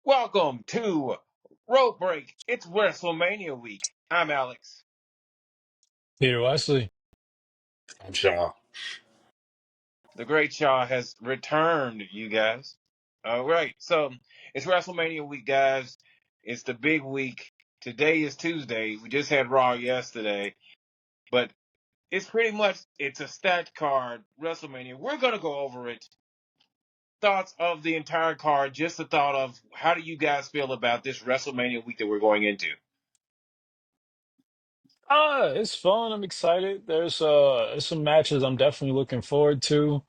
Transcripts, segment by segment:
Welcome to Road Break. It's Wrestlemania week. I'm Alex. Peter Wesley. I'm sure. The Great Shaw has returned, you guys. All right, so it's Wrestlemania week, guys. It's the big week. Today is Tuesday. We just had Raw yesterday, but it's a stacked card. WrestleMania. We're gonna go over it. Thoughts of the entire card. Just a thought of how do you guys feel about this WrestleMania week that we're going into? It's fun. I'm excited. There's some matches I'm definitely looking forward to.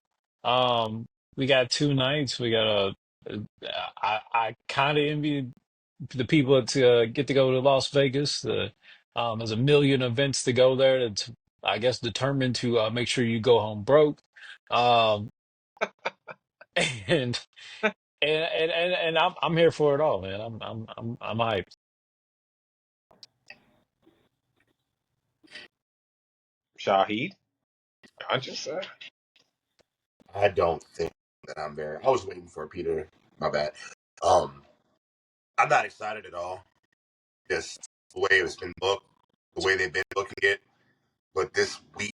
Um, we got two nights. I kind of envy the people that get to go to Las Vegas. There's a million events to go there. That's, I guess, determined to make sure you go home broke. Um, and and I'm here for it all, man. I'm hyped. Shahid, conscious. I don't think that I'm very. I was waiting for Peter. My bad. Um, I'm not excited at all. Just the way it's been booked, the way they've been booking it. But this week,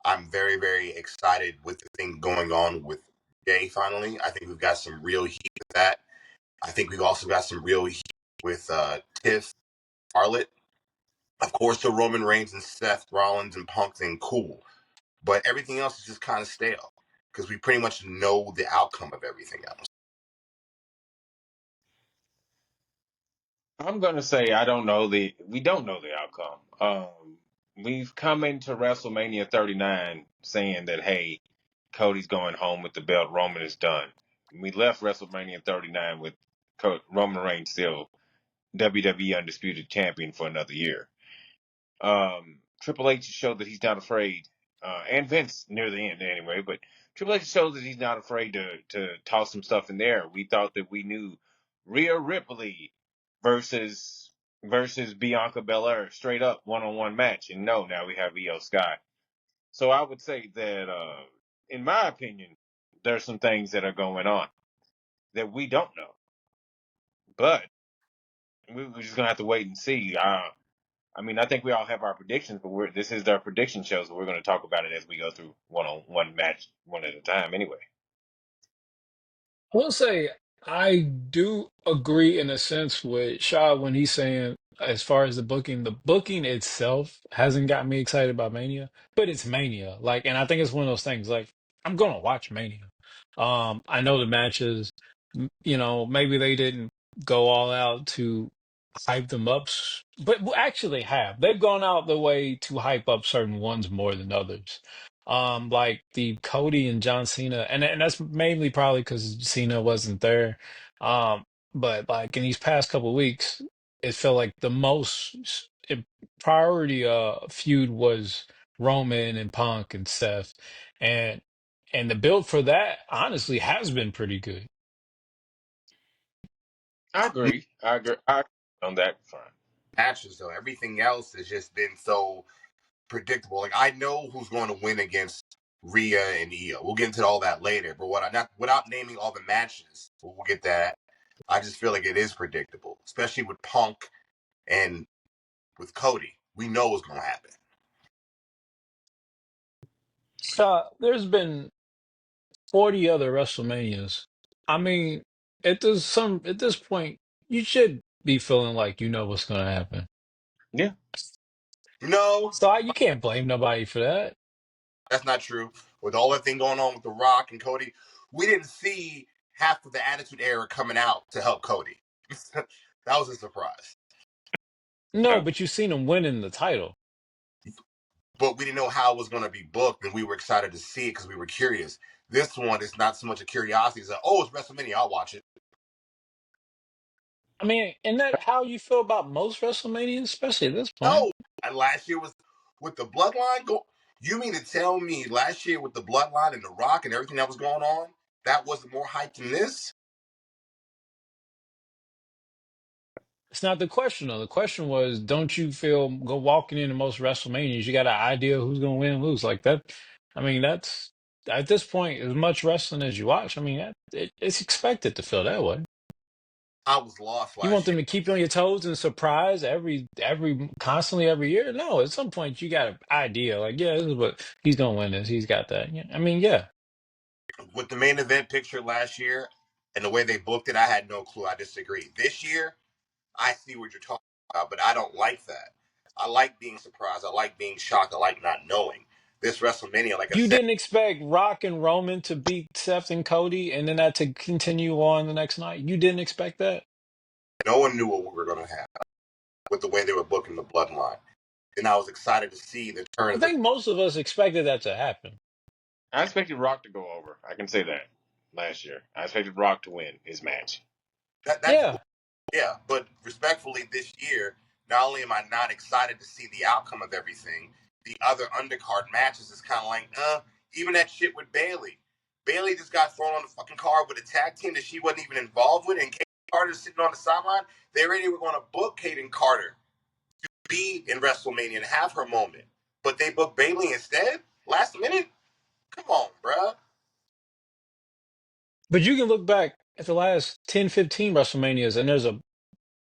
I'm very, very excited with the thing going on with Jay. Finally, I think we've got some real heat with that. I think we've also got some real heat with Tiff, Charlotte. Of course, the Roman Reigns and Seth Rollins and Punk thing, cool. But everything else is just kind of stale because we pretty much know the outcome of everything else. I'm gonna say we don't know the outcome. We've come into WrestleMania 39 saying that hey, Cody's going home with the belt. Roman is done. We left WrestleMania 39 with Roman Reigns still WWE Undisputed Champion for another year. Triple H showed that he's not afraid, and Vince near the end anyway. But Triple H showed that he's not afraid to toss some stuff in there. We thought that we knew Rhea Ripley versus Bianca Belair straight up one-on-one match, and no, now we have Io Sky. So I would say that, in my opinion, there's some things that are going on that we don't know, but we're just gonna have to wait and see. I mean, I think we all have our predictions, but this is our prediction show, so we're going to talk about it as we go through one match, one at a time. Anyway, I will say I do agree in a sense with Shaw when he's saying as far as the booking itself hasn't got me excited about Mania, but it's Mania. Like, and I think it's one of those things like I'm gonna watch Mania. I know the matches, maybe they didn't go all out to hype them up, but actually have. They've gone out the way to hype up certain ones more than others, like the Cody and John Cena, and that's mainly probably because Cena wasn't there. Um, but like in these past couple weeks, it felt like the priority feud was Roman and Punk and Seth, and and the build for that honestly has been pretty good. I agree. I agree on that front. Matches though, everything else has just been so predictable. Like I know who's going to win against Rhea and Io. We'll get into all that later. But what I not without naming all the matches, but we'll get that. I just feel like it is predictable, especially with Punk and with Cody. We know what's going to happen. There's been 40 other WrestleManias. I mean, at this point, you should be feeling like you know what's going to happen. Yeah, No, So you can't blame nobody for that. that's not true. With all that thing going on with The Rock and Cody, we didn't see half of the Attitude Era coming out to help Cody. That was a surprise. No, yeah. but you've seen him winning the title. But we didn't know how it was going to be booked, and we were excited to see it because we were curious. This one is not so much a curiosity. It's like, oh, it's WrestleMania. I'll watch it. I mean, isn't that how you feel about most WrestleManias, especially at this point? No, and last year was with the Bloodline. You mean to tell me last year with the Bloodline and The Rock and everything that was going on, that wasn't more hype than this? It's not the question, though. The question was, don't you feel go walking into most WrestleManias, you got an idea who's going to win and lose like that? I mean, that's at this point, as much wrestling as you watch. I mean, it's expected to feel that way. I was lost You want last them year. to keep you on your toes and surprise constantly every year? No, at some point you got an idea. Like, yeah, this is what he's gonna win this. He's got that. Yeah. I mean, yeah. With the main event picture last year and the way they booked it, I had no clue. I disagree. This year, I see what you're talking about, but I don't like that. I like being surprised. I like being shocked. I like not knowing. This WrestleMania, like I You said, didn't expect Rock and Roman to beat Seth and Cody and then that to continue on the next night. You didn't expect that? no one knew what we were going to have with the way they were booking the bloodline. And I was excited to see the I turns of think most of us expected that to happen. I expected Rock to go over. I can say that. Last year, I expected Rock to win his match. that. That's Yeah. yeah. But respectfully, this year, not only am I not excited to see the outcome of everything, the other undercard matches is kind of like, even that shit with Bailey. Bailey just got thrown on the fucking card with a tag team that she wasn't even involved with, and Kaden Carter's sitting on the sideline. They already were going to book Kaden Carter be in WrestleMania and have her moment. But they booked Bailey instead? Last minute? Come on, bruh. But you can look back at the last 10, 15 WrestleManias and there's a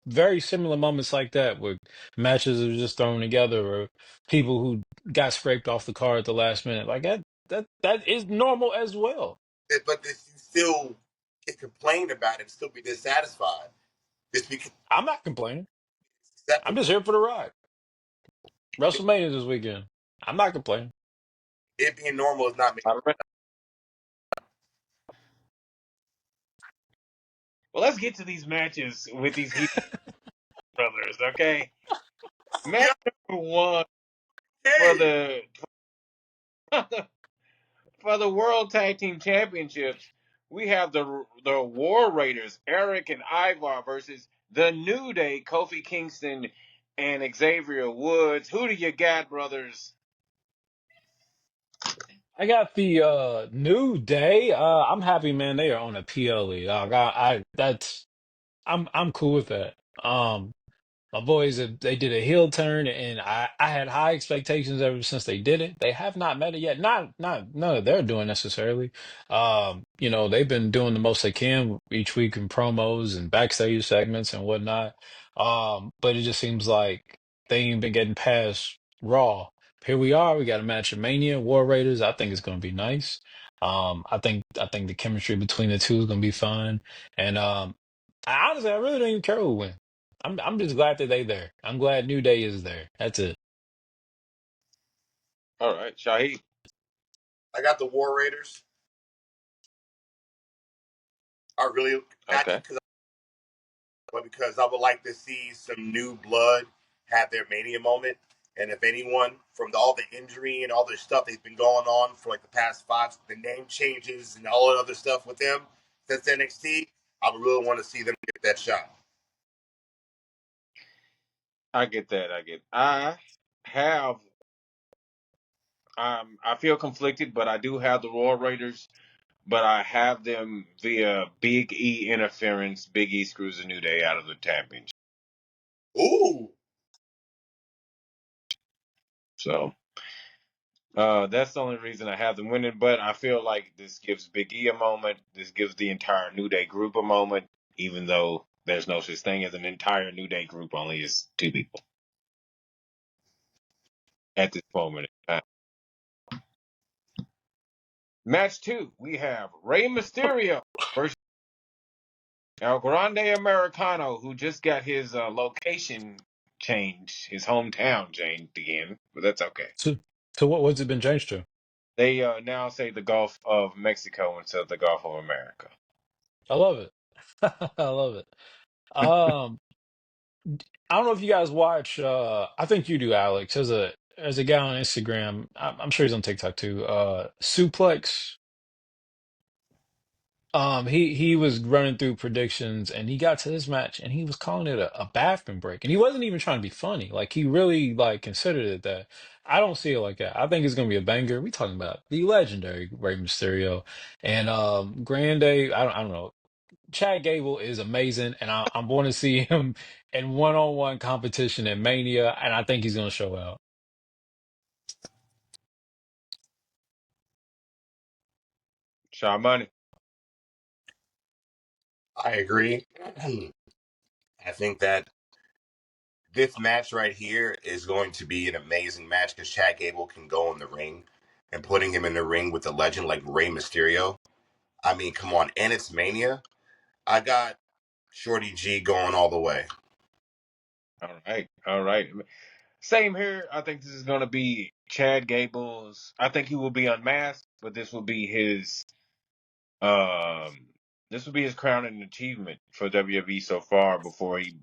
very similar moments like that where matches are just thrown together or people who got scraped off the card at the last minute. Like that is normal as well. But this, you still get complained about it and still be dissatisfied. Just because I'm not complaining. it's I'm acceptable. just here for the ride. WrestleMania this weekend. I'm not complaining. It being normal is not making. Well, let's get to these matches with these Heat brothers, okay? Match Yeah, number one for okay. the for the World Tag Team Championships. We have the War Raiders, Eric and Ivar versus the New Day, Kofi Kingston and Xavier Woods. Who do you got, brothers? I got the New Day. I'm happy, man. They are on a PLE. I'm cool with that. My boys, they did a heel turn, and I had high expectations ever since they did it. They have not met it yet. Not none of they're doing necessarily. They've been doing the most they can each week in promos and backstage segments and whatnot. But it just seems like they ain't been getting past Raw. Here we are. We got a match at Mania, War Raiders. I think it's going to be nice. I think the chemistry between the two is going to be fun. And I really don't even care who wins. I'm just glad that they there. I'm glad New Day is there. That's it. All right, Shaheed. I got the War Raiders. I really not Okay. just because, but because I would like to see some new blood have their Mania moment. And if anyone from all the injury and all the stuff that's been going on for like the past the name changes and all the other stuff with them since NXT, I would really want to see them get that shot. I get that. I have. I feel conflicted, but I do have the Royal Raiders. But I have them via Big E interference. Big E screws the New Day out of the championship. Ooh, So that's the only reason I have them winning. But I feel like this gives Big E a moment. This gives the entire New Day group a moment, even though there's no such thing as an entire New Day group. Only is two people at this moment. Match two, we have Rey Mysterio versus El Grande Americano, who just got his location changed, his hometown changed again, but that's okay. So what's it been changed to? They now say the Gulf of Mexico instead of the Gulf of America. I love it. I love it. Um, I don't know if you guys watch. I think you do, Alex. As a guy on Instagram, I'm sure he's on TikTok too. Suplex. He was running through predictions and he got to this match and he was calling it a bathroom break. And he wasn't even trying to be funny. Like he really like considered it that. I don't see it like that. I think it's gonna be a banger. We talking about the legendary Rey Mysterio and Grande. I don't know. Chad Gable is amazing, and I'm going to see him in one-on-one competition at Mania, and I think he's gonna show out. Shaw Money. I agree. I think that this match right here is going to be an amazing match because Chad Gable can go in the ring, and putting him in the ring with a legend like Rey Mysterio. I mean, come on, and it's Mania. I got Shorty G going all the way. All right, all right. Same here. I think this is going to be Chad Gable's. I think he will be unmasked, but um this will be his crowning achievement for WWE so far before he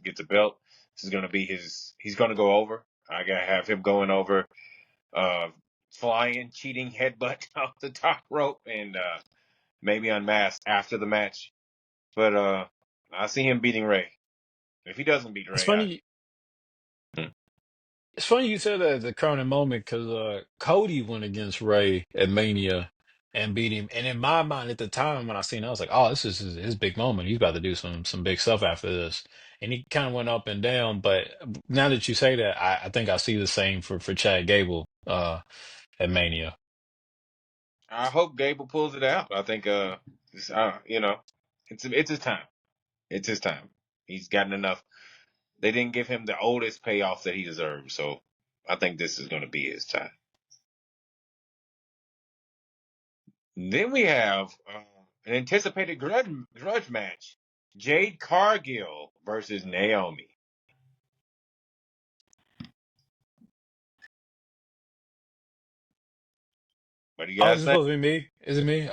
gets a belt. This is going to be his. He's going to go over. I gotta have him going over, uh, flying, cheating, headbutt off the top rope, and maybe unmasked after the match. But I see him beating Ray. If he doesn't beat It's Ray, funny. It's funny you said that at the current moment because Cody went against Ray at Mania and beat him. And in my mind at the time when I seen it, I was like, "Oh, this is his big moment. He's about to do some big stuff after this." And he kind of went up and down. But now that you say that, I think I see the same for Chad Gable at Mania. I hope Gable pulls it out. I think it's his time. It's his time. He's gotten enough. They didn't give him the oldest payoff that he deserves, so I think this is going to be his time. Then we have an anticipated grudge match: Jade Cargill versus Naomi. What do you Oh, is guys it think? supposed to be me? Is it me?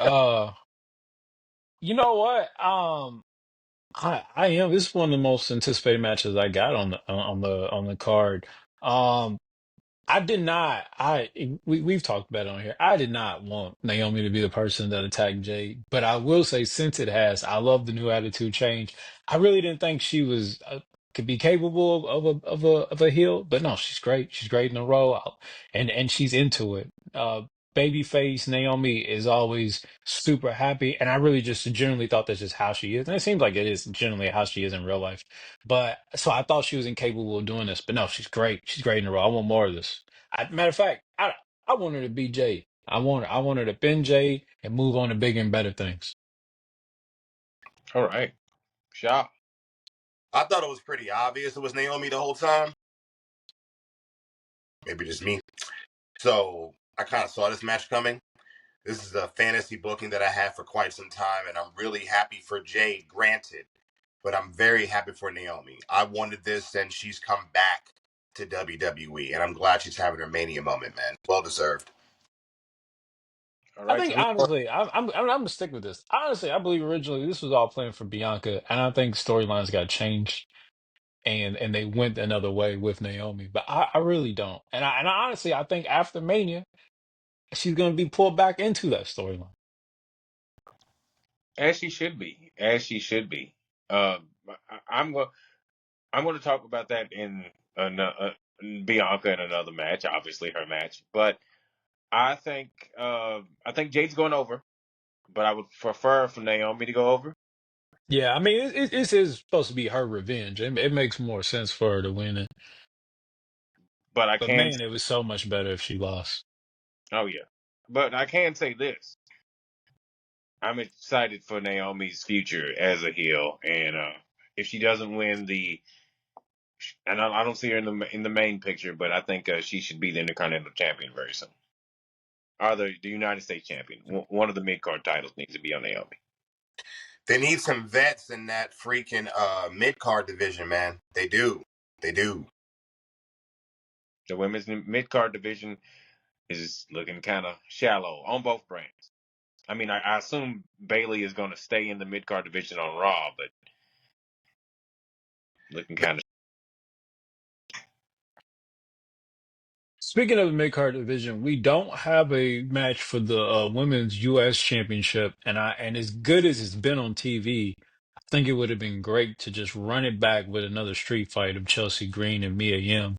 You know what? I am. This is one of the most anticipated matches I got on the card. Um, I did not. We've talked about it on here. I did not want Naomi to be the person that attacked Jade, but I will say since it has, I love the new attitude change. I really didn't think she was could be capable of a heel, but no, she's great. She's great in the role, and she's into it. Babyface Naomi is always super happy, and I really just generally thought that's just how she is, and it seems like it is generally how she is in real life. But so I thought she was incapable of doing this, but no, she's great. She's great in the role. I want more of this. Matter of fact, I want her to be Jay. I want her to pin Jay and move on to bigger and better things. All right, Shaw. I thought it was pretty obvious it was Naomi the whole time. Maybe just me. So I kind of saw this match coming. This is a fantasy booking that I had for quite some time, and I'm really happy for Jade, granted, but I'm very happy for Naomi. I wanted this, and she's come back to WWE, and I'm glad she's having her Mania moment, man. Well deserved. All I right, think so honestly, I'm gonna stick with this. Honestly, I believe originally this was all planned for Bianca, and I think storylines got changed and they went another way with Naomi. But I really don't. And I honestly I think after Mania, she's gonna be pulled back into that storyline. as she should be, as she should be. I'm going. I'm going to talk about that in Bianca in another match, obviously her match. But I think Jade's going over, but I would prefer for Naomi to go over. Yeah, I mean this is supposed to be her revenge. It makes more sense for her to win it. But I But can, man, it was so much better if she lost. oh yeah, but I can say this: I'm excited for Naomi's future as a heel, and if she doesn't win and I don't see her in the main picture, but I think she should be the Intercontinental Champion very soon, or the United States Champion. One of the mid card titles needs to be on Naomi. They need some vets in that freaking mid card division, man. They do. They do. The women's mid card division is looking kind of shallow on both brands. I mean, I assume Bailey is going to stay in the mid card division on Raw, but looking kind of. Speaking of the mid card division, we don't have a match for the women's U.S. Championship, and as good as it's been on TV, I think it would have been great to just run it back with another street fight of Chelsea Green and Mia Yim.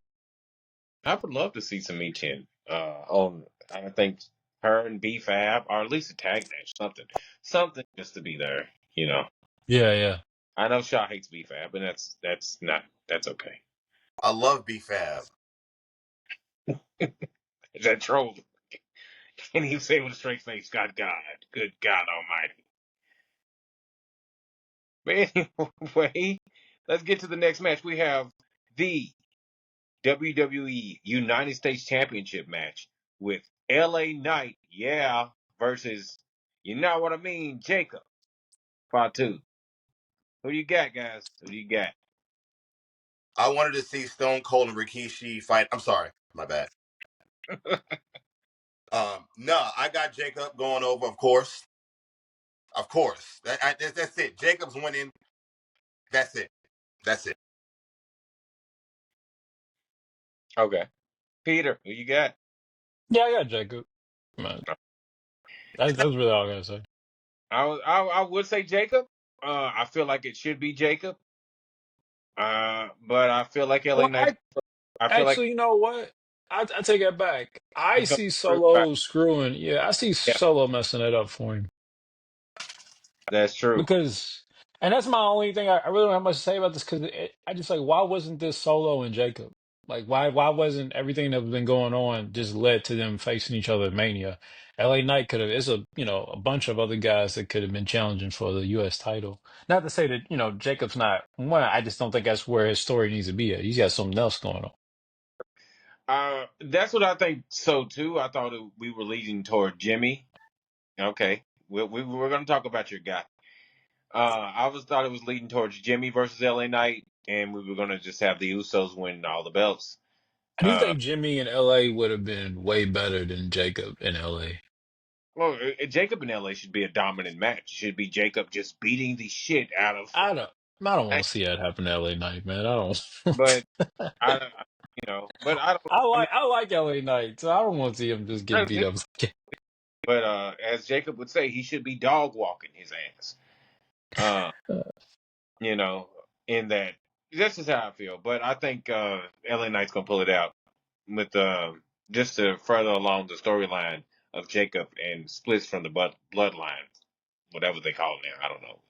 I would love to see some Chin on. I think her and B Fab, or at least a tag match, something just to be there. You know, Yeah, yeah. I know Shaw hates B Fab, and that's okay. I love B-Fab. Is that troll? Can he say with a straight face, good God Almighty? But anyway, let's get to the next match. We have the WWE United States Championship match with LA Knight, yeah, versus, you know what I mean, Jacob Fatu. Who do you got, guys? Who do you got? I wanted to see Stone Cold and Rikishi fight. I'm sorry, my bad. No, I got Jacob going over, of course. Of course. That's it. Jacob's winning. That's it. That's it. Okay. Peter, who you got? Yeah, I got Jacob. Man, that's really all I gotta say. I would say Jacob. I feel like it should be Jacob. But I feel like LA Well, Knight. I feel like actually, you know what? I take it back. I he's gonna see screw by. Solo screwing. Yeah, I see Yeah, Solo messing it up for him. that's true. Because, and that's my only thing. I really don't have much to say about this because I just like, why wasn't this Solo and Jacob? Like, why wasn't everything that's been going on just led to them facing each other at Mania? LA Knight could have. It's a bunch of other guys that could have been challenging for the U.S. title. Not to say that Jacob's not one. I just don't think that's where his story needs to be at. He's got something else going on. That's what I think. So too. I thought we were leading toward Jimmy. Okay, we're gonna talk about your guy. I was thought it was leading towards Jimmy versus LA Knight, and we were gonna just have the Usos win all the belts. I do Uh, think Jimmy in LA would have been way better than Jacob in LA. well, Jacob and LA should be a dominant match. Should be Jacob just beating the shit out of. I don't want to see that happen to LA Knight, man. I don't. But I, but I don't. I mean, I like LA Knight, so I don't want to see him just get beat up. but as Jacob would say, he should be dog walking his ass. Uh, you know, in that that's just how I feel. But I think LA Knight's gonna pull it out with just to further along the storyline of Jacob and splits from the bloodline, whatever they call it now. I don't know.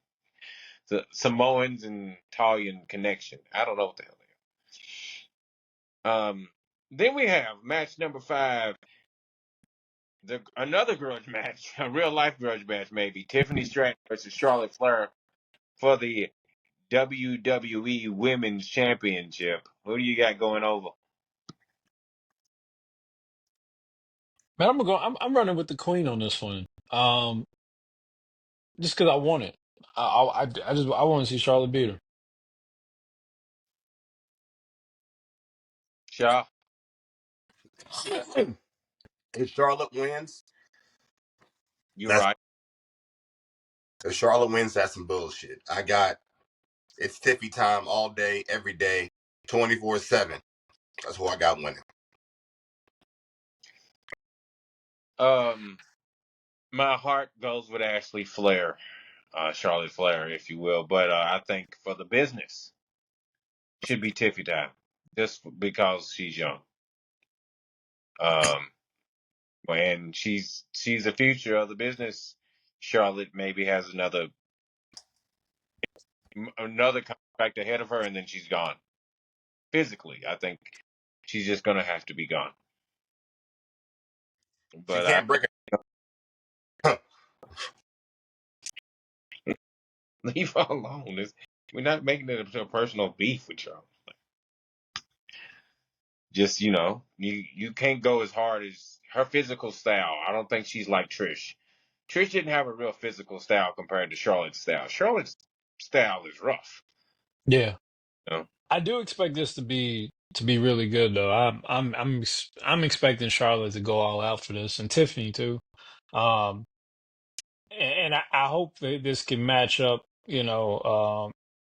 The Samoans and Italian connection. I don't know what the hell they are. Then we have match number 5. Another grudge match, a real life grudge match, maybe. Tiffany Stratton versus Charlotte Flair for the WWE Women's Championship. Who do you got going over? Man, I'm running with the Queen on this one. Just because I want it. I want to see Charlotte beat her. Shaw, If Charlotte wins, you that's right. if Charlotte wins, that's some bullshit. It's Tiffy time all day, every day, 24/7. That's who I got winning. Um, my heart goes with Ashley Flair, Charlotte Flair, if you will. But I think for the business, should be Tiffy time, just because she's young. Um, and she's the future of the business. Charlotte maybe has another contract ahead of her, and then she's gone. Physically, I think she's just gonna have to be gone. She But I can't break it. leave her alone. We're not making it a personal beef with y'all. Just you can't go as hard as her physical style. I don't think she's like Trish. Trish didn't have a real physical style compared to Charlotte's style. Charlotte's style is rough. Yeah, You know? I do expect this to be really good though. I'm expecting Charlotte to go all out for this, and Tiffany too. Um, and I hope that this can match up.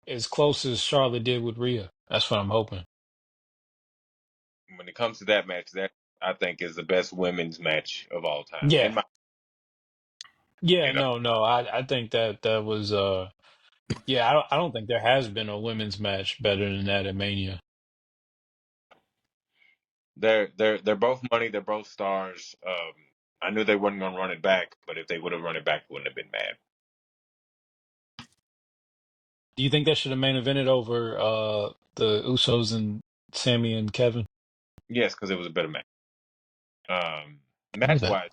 As close as Charlotte did with Rhea. That's what I'm hoping. When it comes to that match, that I think is the best women's match of all time. In Yeah. my, Yeah, you know, no. I think that was yeah, I don't think there has been a women's match better than that at Mania. they're both money. They're both stars. I knew they weren't gonna run it back, but if they would have run it back, I wouldn't have been mad. Do you think that should have main evented over the Usos and Sammy and Kevin? Yes, because it was a better match. Match Okay. wise,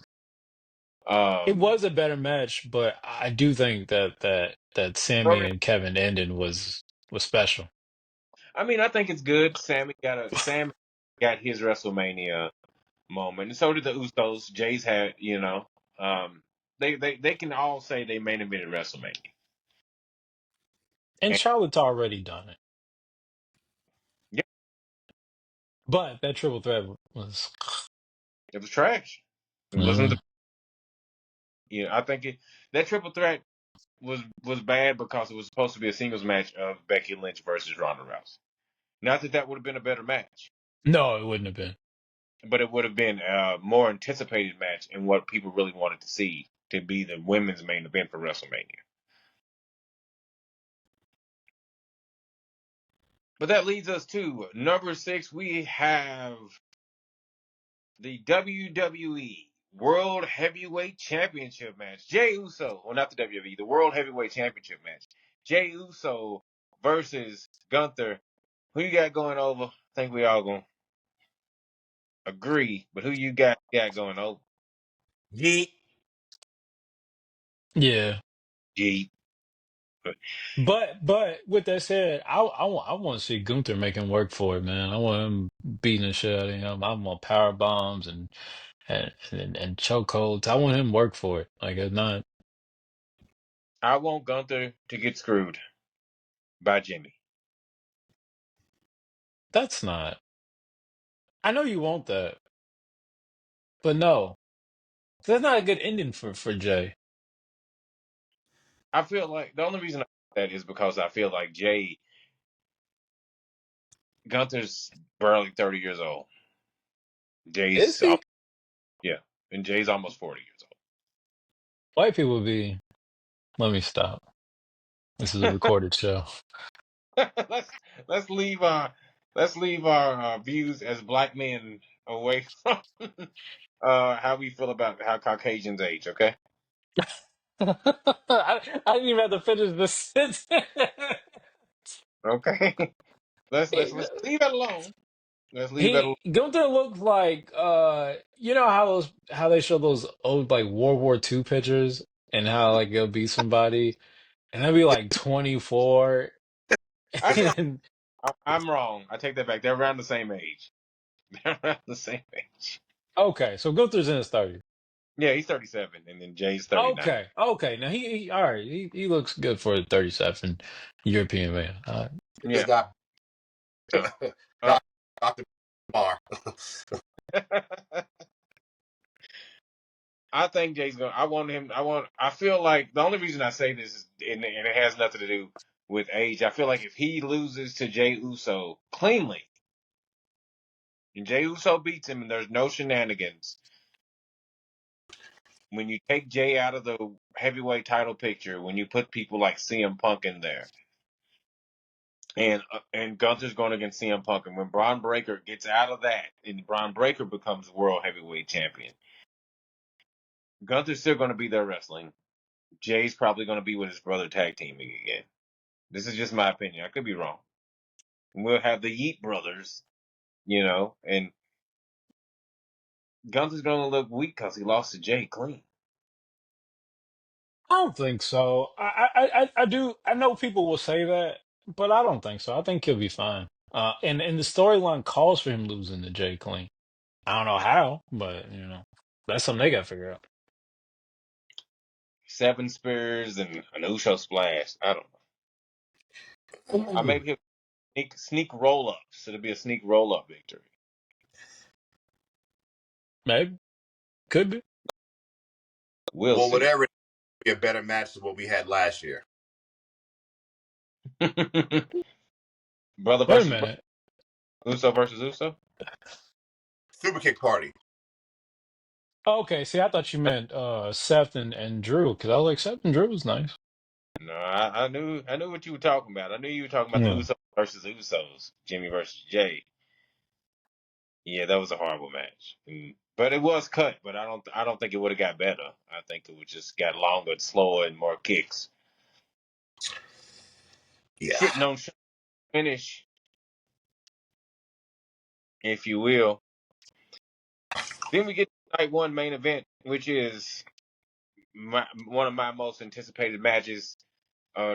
It um, was a better match, but I do think that Sammy Roman and Kevin ending was special. I mean, I think it's good. Sam got his WrestleMania moment, and so did the Usos. Jay's had, they can all say they main evented WrestleMania, And and Charlotte's already done it. yeah, But that triple threat was, it was trash. It wasn't mm, the, I think that triple threat was bad because it was supposed to be a singles match of Becky Lynch versus Ronda Rousey. Not that that would have been a better match, no, it wouldn't have been. but it would have been a more anticipated match and what people really wanted to see to be the women's main event for WrestleMania. But that leads us to number 6. We have the WWE World Heavyweight Championship match. Jey Uso, well, not the WWE, the World Heavyweight Championship match. Jey Uso versus Gunther. Who you got going over? I think we all gonna agree, but who you got going over? Yeet. Yeah. G. But with that said, I want to see Gunther making work for it, man. I want him beating the shit out of him. I want power bombs and chokeholds. I want him work for it. Like it's not. I want Gunther to get screwed by Jimmy. That's not. I know you want that, but no, that's not a good ending for Jay. I feel like the only reason I say that is because I feel like Gunther's barely 30 years old. Is Jay's, he? yeah, and Jay's almost 40 years White people be. Let me stop. This is a old. recorded show. let's let's leave our views as black men away from how we feel about how Caucasians age. Okay, I didn't even have to finish the sentence. okay. Let's leave it alone. Let's leave it alone. Gunther looks like you know how they show those old like World War II pictures and how like it'll be somebody and they'll be like 24 I'm wrong. and I'm wrong. I take that back. They're around the same age. They're around the same age. okay, so Gunther's in his 30s. Yeah, he's 37, and then Jay's 39. Okay. Now he all right. He looks good for a 37 European man. Just Yeah. got Uh, uh, got got the bar. I think Jay's going. I want him. I feel like the only reason I say this is, and it has nothing to do with age. I feel like if he loses to Jay Uso cleanly, and Jay Uso beats him, and there's no shenanigans, when you take Jay out of the heavyweight title picture, when you put people like CM Punk in there, and Gunther's going against CM Punk, and when Braun Breaker gets out of that, and Braun Breaker becomes world heavyweight champion, Gunther's still going to be there wrestling. Jay's probably going to be with his brother tag teaming again. This is just my opinion. I could be wrong. We'll have the Yeet brothers, and Gunther's going to look weak because he lost to Jay clean. I don't think so. I do. I know people will say that, but I don't think so. I think he'll be fine. And the storyline calls for him losing to Jay Clean. I don't know how, but that's something they got to figure out. 7 spears and an Uso splash. I don't know. I maybe he'll sneak roll ups. It'll be a sneak roll up victory. Maybe could be. We'll Well, see. whatever, it'll be a better match than what we had last year. Brother Wait a versus brother. minute. Uso versus Uso. Super kick party. Okay, see, I thought you meant Seth and Drew because I was like Seth and Drew was nice. No, I knew what you were talking about. I knew you were talking about the Yeah. Usos versus Usos, Jimmy versus Jay. Yeah, that was a horrible match. But it was cut. But I don't think it would have got better. I think it would just got longer, slower, and more kicks. Yeah. Shitting on finish, if you will. Then we get to night one main event, which is one of my most anticipated matches.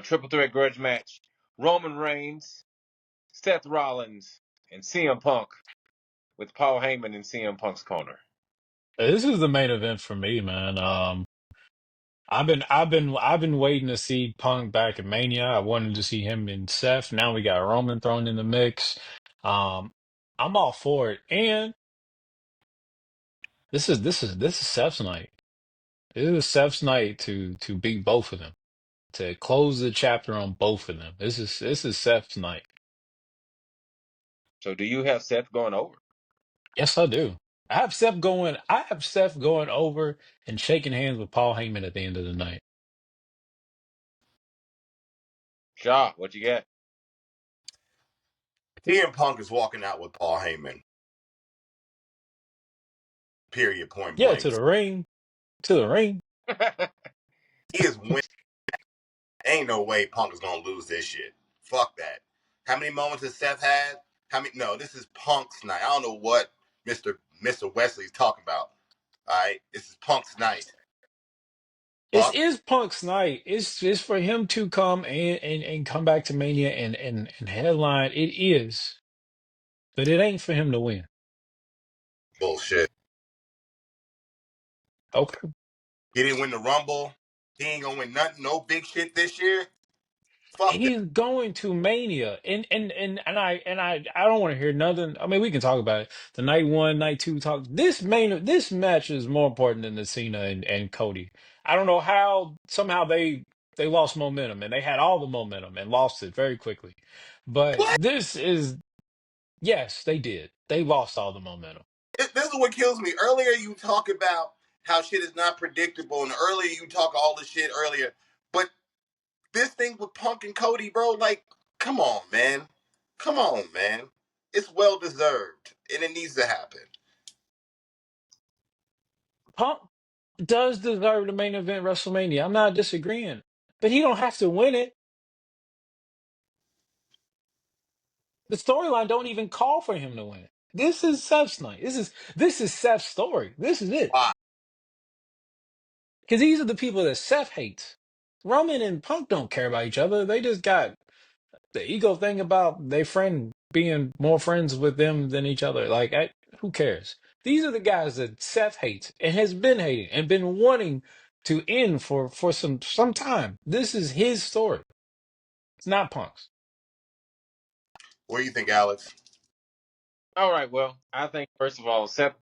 Triple threat grudge match. Roman Reigns Seth Rollins and CM Punk with Paul Heyman in CM Punk's corner. This is the main event for me, man. I've been waiting to see Punk back at Mania. I wanted to see him and Seth. Now we got Roman thrown in the mix. Um, I'm all for it. And this is Seth's night. This is Seth's night to beat both of them, to close the chapter on both of them. This is Seth's night. So do you have Seth going over? Yes, I do. I have Seth going over and shaking hands with Paul Heyman at the end of the night. Shaw, what you got? CM Punk is walking out with Paul Heyman. Period. Point Yeah, blank. to the ring. To the ring. He is winning. Ain't no way Punk is gonna lose this shit. Fuck that. How many moments has Seth had? How many? No, this is Punk's night. I don't know what Mister Wesley's talking about. All right, this is Punk's night. This Fuck. is Punk's night. It's for him to come and come back to Mania and headline. It is. But it ain't for him to win. Bullshit. Okay. He didn't win the Rumble. He ain't gonna win nothing. No big shit this year. Fuck that. He's going to Mania. And I don't want to hear nothing. I mean, we can talk about it. The night one, night two talk. This match is more important than the Cena and Cody. I don't know how somehow they lost momentum and they had all the momentum and lost it very quickly. But What? this is yes, they did. They lost all the momentum. This is what kills me. Earlier you talk about how shit is not predictable, and earlier you talk all this shit earlier. But this thing with Punk and Cody, bro, like, come on, man. Come on, man. It's well deserved, and it needs to happen. Punk does deserve the main event WrestleMania. I'm not disagreeing. But he don't have to win it. The storyline don't even call for him to win it. This is Seth's night. This is Seth's story. This is it. Why? Because these are the people that Seth hates. Roman and Punk don't care about each other. They just got the ego thing about their friend being more friends with them than each other. Like, who cares? These are the guys that Seth hates and has been hating and been wanting to end for some time. This is his story. It's not Punk's. What do you think, Alex? All right, well, I think first of all, Seth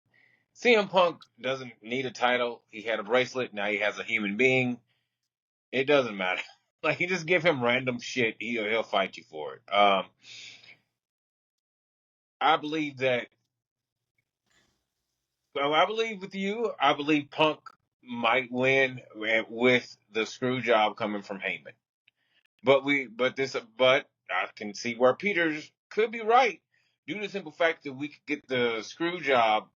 CM Punk doesn't need a title. He had a bracelet. Now he has a human being. It doesn't matter. Like you just give him random shit, he'll fight you for it. I believe that. Well, I believe with you. I believe Punk might win with the screw job coming from Heyman. But I can see where Peters could be right due to the simple fact that we could get the screw job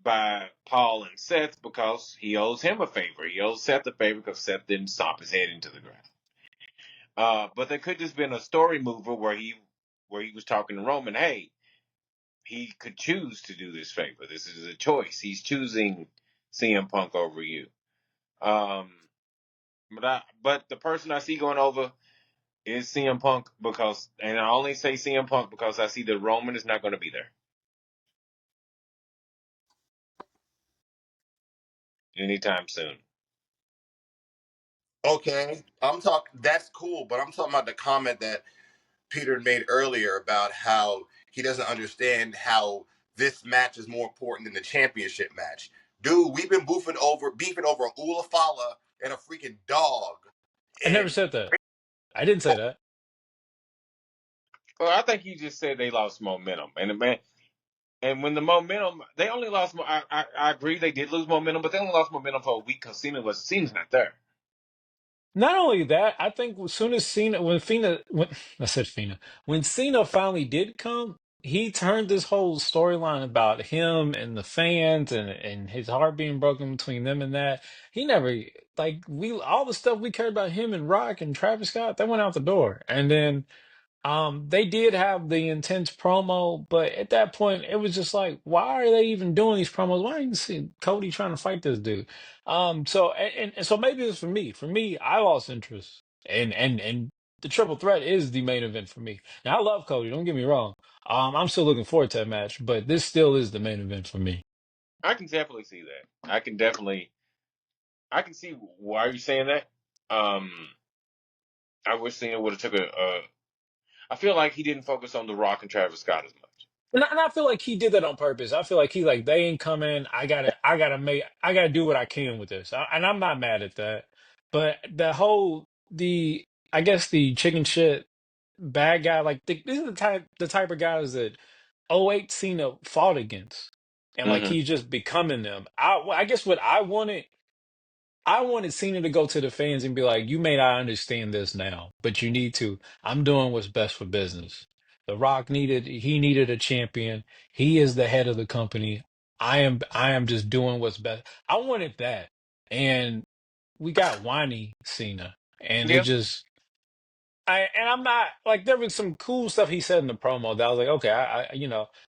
by Paul and Seth because he owes him a favor. He owes Seth a favor because Seth didn't stomp his head into the ground. But there could just been a story mover where he was talking to Roman. Hey, he could choose to do this favor. This is a choice. He's choosing CM Punk over you. Um, but the person I see going over is CM Punk and I only say CM Punk because I see that Roman is not going to be there anytime soon. Okay, I'm talking. That's cool, but I'm talking about the comment that Peter made earlier about how he doesn't understand how this match is more important than the championship match. Dude, we've been beefing over Ula Fala and a freaking dog. I never And said that. I didn't say that. Well, I think you just said they lost momentum, and when the momentum, they only lost. I agree they did lose momentum, but they only lost momentum for a week because Cena's not there. Not only that, I think as soon as when I said Fina, when Cena finally did come, he turned this whole storyline about him and the fans and his heart being broken between them and that. He never like we all the stuff we cared about him and Rock and Travis Scott, that went out the door. And then they did have the intense promo, but at that point, it was just like, why are they even doing these promos? Why didn't you see Cody trying to fight this dude? So maybe it's for me. For me, I lost interest, and the triple threat is the main event for me. Now I love Cody. Don't get me wrong. I'm still looking forward to that match, but this still is the main event for me. I can definitely see that. I can see why you're saying that. Um, I wish Cena would have took a. I feel like he didn't focus on The Rock and Travis Scott as much. And I feel like he did that on purpose. I feel like he like they ain't coming. I gotta do what I can with this, and I'm not mad at that. But the I guess the chicken shit bad guy like these are the type of guys that '08 Cena fought against, and like Hmm. he's just becoming them. I guess what I wanted Cena to go to the fans and be like, "You may not understand this now, but you need to. I'm doing what's best for business." The Rock he needed a champion. He is the head of the company. I am just doing what's best. I wanted that. And we got whiny Cena. And it Yeah, just I'm not like there was some cool stuff he said in the promo that I was like, okay,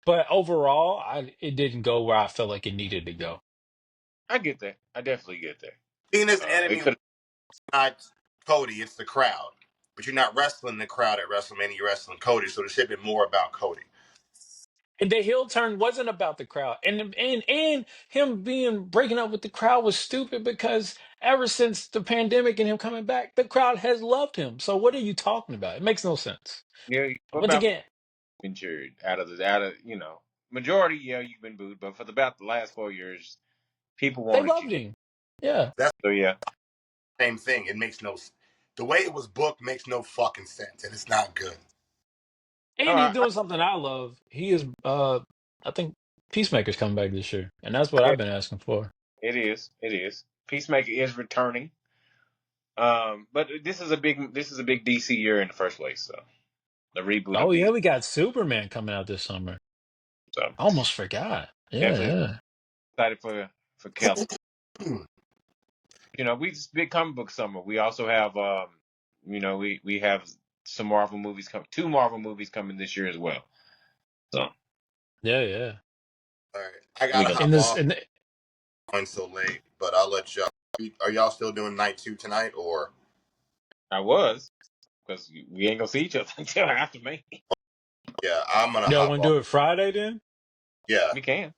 but overall, it didn't go where I felt like it needed to go. I get that. I definitely get that. Cena's It enemy was could. not Cody, it's the crowd. But you're not wrestling the crowd at WrestleMania, you're wrestling Cody, so there should have been more about Cody. And the heel turn wasn't about the crowd, and him being breaking up with the crowd was stupid because ever since the pandemic and him coming back, the crowd has loved him. So what are you talking about? It makes no sense. Yeah, what Once about again, been cheered out of majority? Yeah, you've been booed, but for about the last 4 years, people they wanted you. loved him. Yeah, That's So yeah, the same thing. It makes no the way it was booked makes no fucking sense, and it's not good. no, and he's doing something I love. He is, I think Peacemaker's coming back this year, and that's what I've been asking for. it is. It is. Peacemaker is returning. But this is a big DC year in the first place. So the reboot of Oh yeah, DC. we got Superman coming out this summer. So I almost forgot. Yeah, definitely yeah. excited for Kelsey. We just big comic book summer. We also have we have some Marvel movies coming. Two Marvel movies coming this year as well. So Yeah, yeah. All right, I we gotta got. In hop this, off. in Going so late, but I'll let y'all. Are y'all still doing night two tonight, or I was because we ain't gonna see each other until after May. yeah, I'm gonna y'all hop want to off. do it Friday then? Yeah, We can.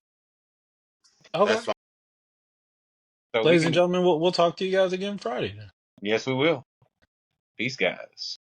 Okay. that's fine. So we Ladies and can. gentlemen, we'll talk to you guys again Friday then. Yes, we will. Peace, guys.